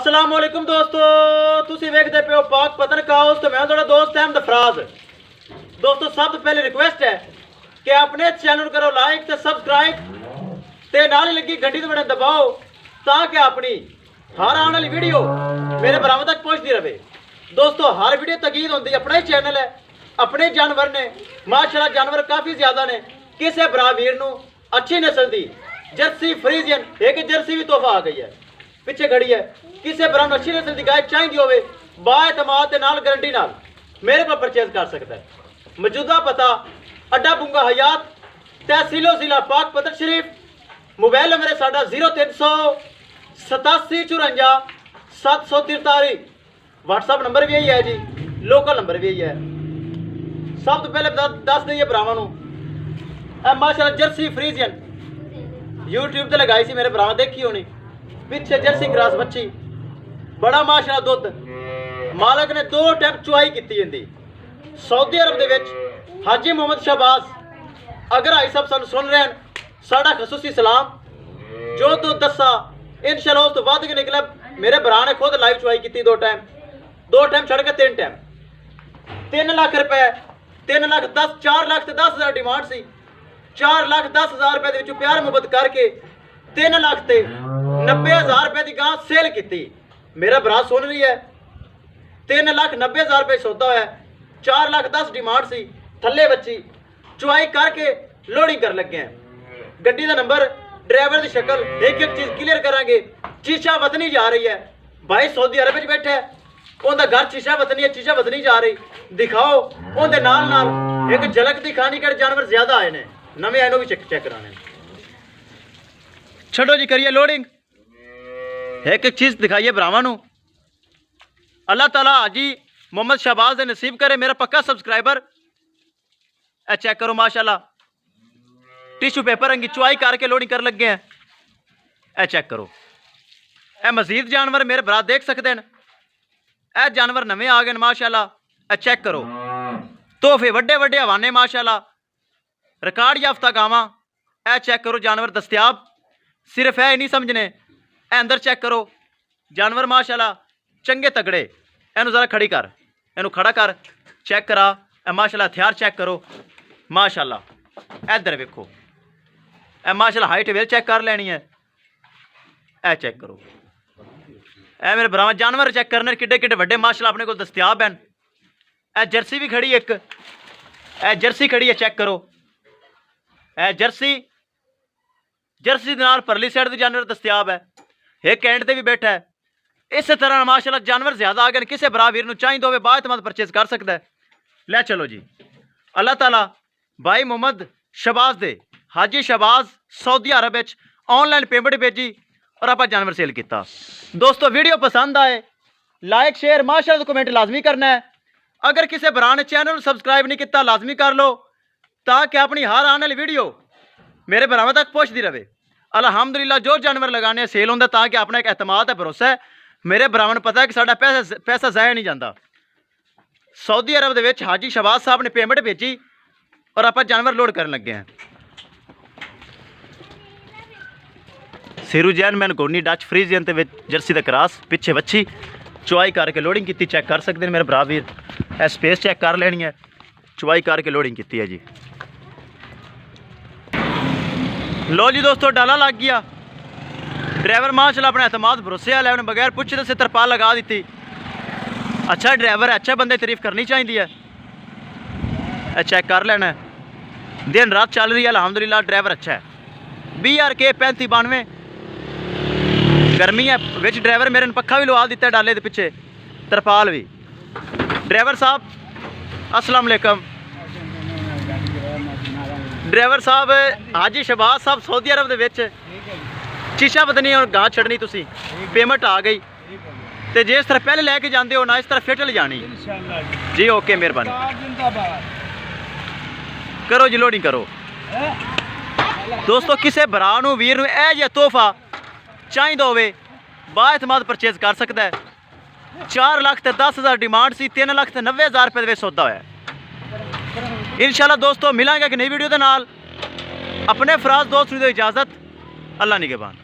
अस्सलाम वालेकुम दोस्तों, तुसी वेखदे पे हो पाक पतन काउस तो मैं थोड़ा दोस्त अहमद फराज। दोस्तों सब तो पहले रिक्वेस्ट है कि अपने चैनल करो लाइक ते सब्सक्राइब ते नाल लगी घंटी ते बटन दबाओ ताकि अपनी हर आने वाली वीडियो मेरे बराबर तक पहुंचती रहे। दोस्तों हर वीडियो तकीद होती अपना ही चैनल है, अपने जानवर ने माशाल्लाह जानवर काफ़ी ज़्यादा ने। किसी भरा वीर नूं अच्छी नस्ल की जर्सी फ्रीजियन एक जर्सी भी तोहफा आ गई है पिछे खड़ी है। किसी भरा अच्छी नस्ल की गाय चाहिए होवे बाएतमाद के नाल गारंटी नाल मेरे को परचेज कर सकता है। मौजूदा पता अड्डा बुंगा हयात तहसीलो जिला पाक पतन शरीफ। मोबाइल नंबर है साडा 038754 व्हाट्सअप नंबर भी यही है जी, लोकल नंबर भी यही है। सब तो पहले दस दईए भरावां नूं माशाल्लाह जर्सी फ्रीजियन यूट्यूब ते लगाई सी मेरे भरा देखी होनी। पिछे जर्सी क्रॉस बच्ची बड़ा माशाल्लाह दुध मालक ने 2 टाइम चुआई की इंदी। सऊदी अरब दे विच हाजी मोहम्मद शहबाज अगर आई सब सानू सुन रहे हैं साड़ा खसूसी सलाम। जो तू दसा इंशाल्लाह उस तो वध के निकला। मेरे भरा ने खुद लाइव चुआई की 2 टाइम छड़ के 3 टाइम 3 लाख रुपए 3 लाख 10 4 लाख 10 हज़ार डिमांड सी। 4 लाख 10 हज़ार रुपए के प्यार मुहब्बत करके 3 लाख 90 हज़ार रुपए की गां सेल की। मेरा भरा सुन रही है 3 लाख 90 हज़ार रुपए सौदा है। 4 लाख 10 डिमांड सी थले बच्ची चुआई करके लोडिंग कर लगे हैं। गड्डी का नंबर ड्राइवर की शक्ल एक चीज़ क्लीयर करांगे। शीशा वतनी जा रही है भाई सऊदी अरब में बैठा है उनका घर शीशा वतनी है, शीशा वतनी जा रही दिखाओ। उनके नाल एक झलक दिखानी कि जानवर ज्यादा आए ने नवे आए भी चेक कराने। छड़ो जी करिए लोडिंग एक चीज़ दिखाइए भरावां नूं। अल्लाह ताला हाजी मोहम्मद शहबाज ने नसीब करे मेरा पक्का सब्सक्राइबर। ए चेक करो माशाल्लाह टिश्यू पेपर अंगी चुआई करके लोडिंग कर लगे हैं। ए चेक करो ए मजीद जानवर मेरे भरा देख सकते हैं। ए जानवर नवे आ गए माशाल्लाह। ए चेक करो तोहफे वड्डे वड्डे हवाने माशाल्लाह रिकॉर्ड याफ्ता गावां। ए चेक करो जानवर दस्तयाब सिर्फ है नहीं समझने। ए अंदर चेक करो जानवर माशाल्लाह चंगे तगड़े। इनू जरा खड़ी कर इनू खड़ा कर चेक करा। ए माशाल्लाह हथियार चेक करो माशाल्लाह। इधर वेखो ए माशाल्लाह हाइट वेल चेक कर लेनी है। ए चेक करो ए मेरे भरावां जानवर चेक करने किड्डे किड्डे वड्डे माशाल्लाह अपने को दस्तयाब हैं। ए जर्सी भी खड़ी एक ए जर्सी खड़ी है चेक करो। ए जर्सी जर्सी दे नाल परली साइड के जानवर दस्तयाब है। एक एंड ते भी बैठा है। इस तरह माशाल्लाह जानवर ज्यादा आ गए। किसी भरा वीर नूं चाहिए होवे बाएतमाद परचेज कर सकता है। ले चलो जी अल्लाह ताला भाई मोहम्मद शहबाज दे हाजी शहबाज सऊदी अरब विच ऑनलाइन पेमेंट भेजी और आप जानवर सेल किया। दोस्तों वीडियो पसंद आए लाइक शेयर माशाल्लाह कमेंट लाजमी करना है। अगर किसी भरा ने चैनल सब्सक्राइब नहीं किया लाजमी कर लो ताकि अपनी हर आने वाली वीडियो मेरे भरावां तक पहुँचती रहे। अल्हम्दुलिल्लाह जो जानवर लगाने सेल होंगे ताकि अपना एक एतमाद है भरोसा है मेरे भरावां नूं पता है कि साडा पैसा ज़ाया नहीं जाता। सऊदी अरब दे विच हाजी शहबाज साहब ने पेमेंट भेजी और आप जानवर लोड करने लगे हैं। सिरू जैन मैन गोनी डच फ्रीजियन ते जर्सी दा क्रॉस पिछे बच्ची चुआई करके लोडिंग की चेक कर सकते हैं मेरे भरा वीर। ए स्पेस चेक कर लेनी है चुआई करके लोडिंग की है जी। लो जी दोस्तों डाला लग गया। ड्राइवर माशाल्लाह अपने एतमाद भरोसे वाला है बगैर पुछे से तरपाल लगा दी। अच्छा ड्राइवर है अच्छा बंदे तारीफ करनी चाहिए है। चेक कर लेना है दिन रात चल रही है अल्हम्दुलिल्लाह ड्राइवर अच्छा है। BRK 3592 गर्मी है विच ड्राइवर मेरे ने पक्खा भी लवा दिता डाले के पिछे तरपाल भी। ड्राइवर साहब अस्सलाम वालेकुम। ड्राइवर साहब हाजी शहबाज साहब सऊदी अरब दे विच शीशा बदनी और गां छड़नी तुसी पेमेंट आ गई तो जे इस तरह पहले लैके जाते हो ना इस तरह फिट ले जानी जी। ओके मेहरबानी करो जी लोडिंग करो। दोस्तों किसी भरा नूं वीर नूं ए जिहा तोहफा चाहिए होवे बाएतमाद परचेज कर सकता है। 4 लाख 10 हज़ार डिमांड सी 3 लाख 90 हज़ार रुपये के सौदा होया। इंशाल्लाह दोस्तों मिलांगे एक नई वीडियो के नाल। अपने फराज दोस्त नूं दो इजाज़त अल्लाह निगहबान।